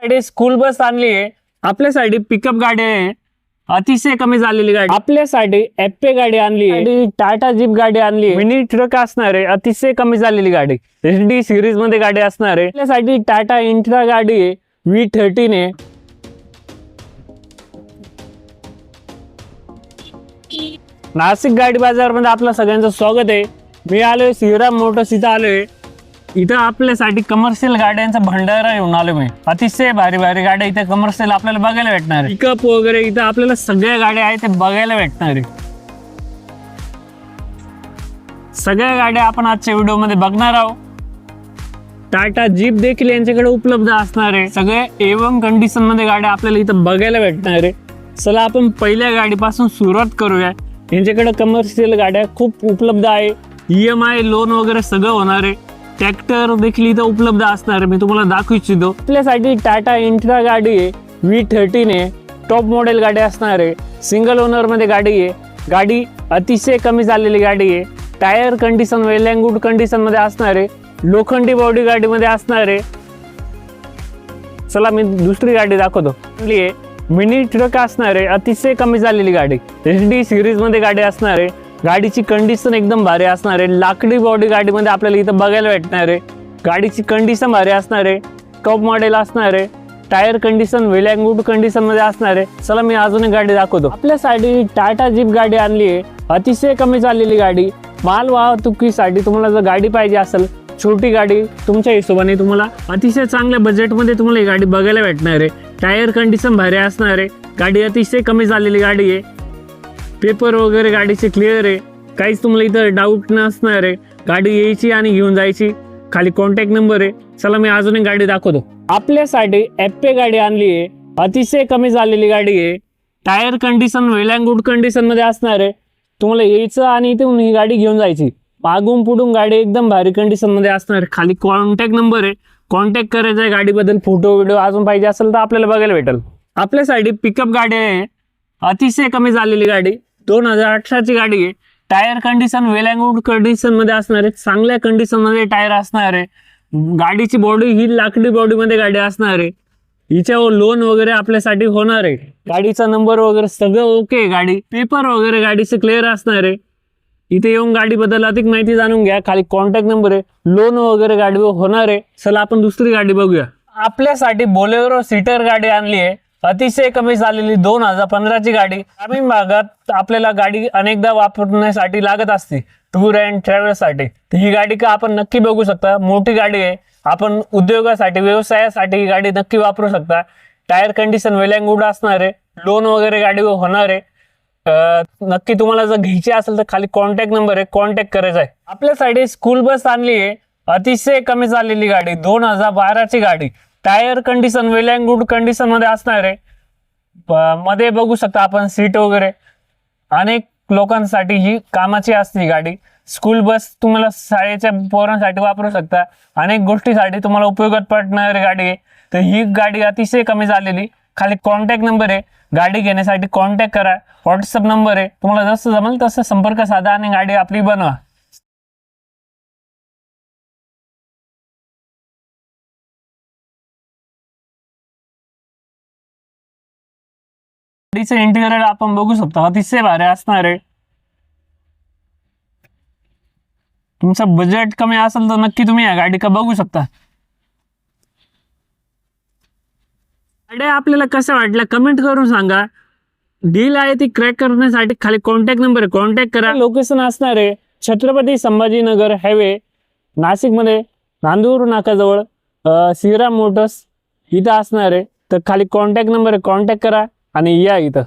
School bus आणली आहे आपल्यासाठी, पिकअप गाडी आहे, अतिशय कमी झालेली गाडी आपल्यासाठी. एप्पे गाडी आणली आहे, टाटा जीप गाडी आणली आहे, मिनी ट्रक असणार आहे, अतिशय कमी झालेली गाडी. HD सिरीज मध्ये गाडी असणार आहे आपल्यासाठी. टाटा इंट्रा गाडी आहे, V13 आहे. नाशिक गाडी बाजार मध्ये आपलं सगळ्यांचं स्वागत आहे. मी आलोय श्रीराम मोटर्स इथं आलोय. इथं आपल्यासाठी कमर्शियल गाड्यांचा भंडारा घेऊन आलो मी. अतिशय भारी भारी गाड्या इथे कमर्शियल आपल्याला बघायला भेटणार आहे. पिकअप वगैरे इथं आपल्याला सगळ्या गाड्या आहेत ते बघायला भेटणार आहे. सगळ्या गाड्या आपण आजच्या व्हिडिओ मध्ये बघणार आहोत. टाटा जीप देखील यांच्याकडे उपलब्ध असणार आहे. सगळे A1 कंडिशन मध्ये गाड्या आपल्याला इथं बघायला भेटणार आहे. चला आपण पहिल्या गाडीपासून सुरुवात करूया. यांच्याकडे कमर्शियल गाड्या खूप उपलब्ध आहे. EMI लोन वगैरे सगळं होणार आहे. ट्रॅक्टर देखील इथं उपलब्ध असणार आहे. मी तुम्हाला दाखवू इच्छितो. आपल्यासाठी टाटा इंट्रा गाडी आहे, V13 आहे, टॉप मॉडेल गाडी असणार आहे. सिंगल ओनर मध्ये गाडी आहे. गाडी अतिशय कमी झालेली गाडी आहे. Tyre condition well and good condition मध्ये असणार आहे. लोखंडी बॉडी गाडी मध्ये असणार आहे. चला मी दुसरी गाडी दाखवतो. मिनी ट्रक असणार आहे, अतिशय कमी झालेली गाडी. HD सिरीज मध्ये गाडी असणार आहे. गाडीची कंडिशन एकदम भारी असणार आहे. लाकडी बॉडी गाडीमध्ये आपल्याला इथं बघायला भेटणार आहे. गाडीची कंडिशन भारी असणार आहे. टॉप मॉडेल असणार आहे. Tyre condition well and good condition मध्ये असणार आहे. चला मी अजून एक गाडी दाखवतो. आपल्यासाठी टाटा जीप गाडी आणली आहे, अतिशय कमी झालेली गाडी. माल वाहतुकीसाठी तुम्हाला जर गाडी पाहिजे असेल, छोटी गाडी तुमच्या हिशोबाने तुम्हाला अतिशय चांगल्या बजेटमध्ये तुम्हाला ही गाडी बघायला भेटणार आहे. टायर कंडिशन भारी असणार आहे. गाडी अतिशय कमी झालेली गाडी आहे. पेपर वगैरे गाडीचे क्लिअर आहे. काहीच तुम्हाला इथं डाऊट नसणार आहे. गाडी यायची आणि घेऊन जायची. खाली कॉन्टॅक्ट नंबर आहे. चला मी अजून एक गाडी दाखवतो. आपल्यासाठी एप्पे गाडी आणली आहे, अतिशय कमी झालेली गाडी आहे. Tyre condition well and good condition मध्ये असणार आहे. तुम्हाला यायचं आणि इथून ही गाडी घेऊन जायची. मागून पुढून गाडी एकदम भारी कंडिशन मध्ये असणार. खाली कॉन्टॅक्ट नंबर आहे, कॉन्टॅक्ट करायचा आहे. गाडीबद्दल फोटो व्हिडिओ अजून पाहिजे असेल तर आपल्याला बघायला भेटेल. आपल्यासाठी पिकअप गाडी आहे, अतिशय कमी झालेली गाडी. 2018ची गाडी आहे. Tyre condition well and good condition मध्ये असणार आहे. चांगल्या कंडिशन मध्ये टायर असणार आहे. गाडीची बॉडी ही लाकडी बॉडी मध्ये गाडी असणार आहे. हिच्यावर लोन वगैरे आपल्यासाठी होणार आहे. गाडीचा नंबर वगैरे सगळं ओके. गाडी पेपर वगैरे गाडीचे क्लिअर असणार आहे. इथे येऊन गाडीबद्दल अधिक माहिती जाणून घ्या. खाली कॉन्टॅक्ट नंबर आहे. लोन वगैरे गाडीवर होणार आहे. चला आपण दुसरी गाडी बघूया. आपल्यासाठी बोलेरो सीटर गाडी आणली आहे, अतिशय कमी झालेली. 2015ची गाडी. ग्रामीण भागात आपल्याला गाडी अनेकदा वापरण्यासाठी लागत असते, टूर अँड ट्रॅव्हल साठी. ही गाडी का आपण नक्की बघू शकता. मोठी गाडी आहे. आपण उद्योगासाठी व्यवसायासाठी ही गाडी नक्की वापरू शकता. Tyre condition well and good असणार आहे. लोन वगैरे गाडीवर होणार आहे. नक्की तुम्हाला जर घ्यायची असेल तर खाली कॉन्टॅक्ट नंबर आहे, कॉन्टॅक्ट करायचा आहे. आपल्यासाठी स्कूल बस आणली आहे, अतिशय कमी झालेली गाडी. 2012ची गाडी. Tyre condition well and good condition मध्ये असणार आहे. मध्ये बघू शकता आपण सीट वगैरे. अनेक लोकांसाठी ही कामाची असते गाडी. स्कूल बस तुम्हाला शाळेच्या पोरांसाठी वापरू शकता. अनेक गोष्टीसाठी तुम्हाला उपयोगात पडणारी गाडी आहे. तर ही गाडी अतिशय कमी झालेली. खाली कॉन्टॅक्ट नंबर आहे. गाडी घेण्यासाठी कॉन्टॅक्ट करा. व्हॉट्सअप नंबर आहे. तुम्हाला जसं जमेल तसं संपर्क साधा आणि गाडी आपली बनवा. गाडीचं इंटिरियर आपण बघू शकतो, अतिशय भारी असणार आहे. तुमचं बजेट कमी असेल तर नक्की तुम्ही या गाडी का बघू शकता. गाड्या आपल्याला कसं वाटलं कमेंट करून सांगा. डील आहे ती क्रॅक करण्यासाठी खाली कॉन्टॅक्ट नंबर आहे, कॉन्टॅक्ट करा. लोकेशन असणार आहे छत्रपती संभाजीनगर हायवे, नाशिक मध्ये नांदूर नाकाजवळ श्रीराम मोटर्स इथं असणार आहे. तर खाली कॉन्टॅक्ट नंबर आहे, कॉन्टॅक्ट करा आणि या इथं.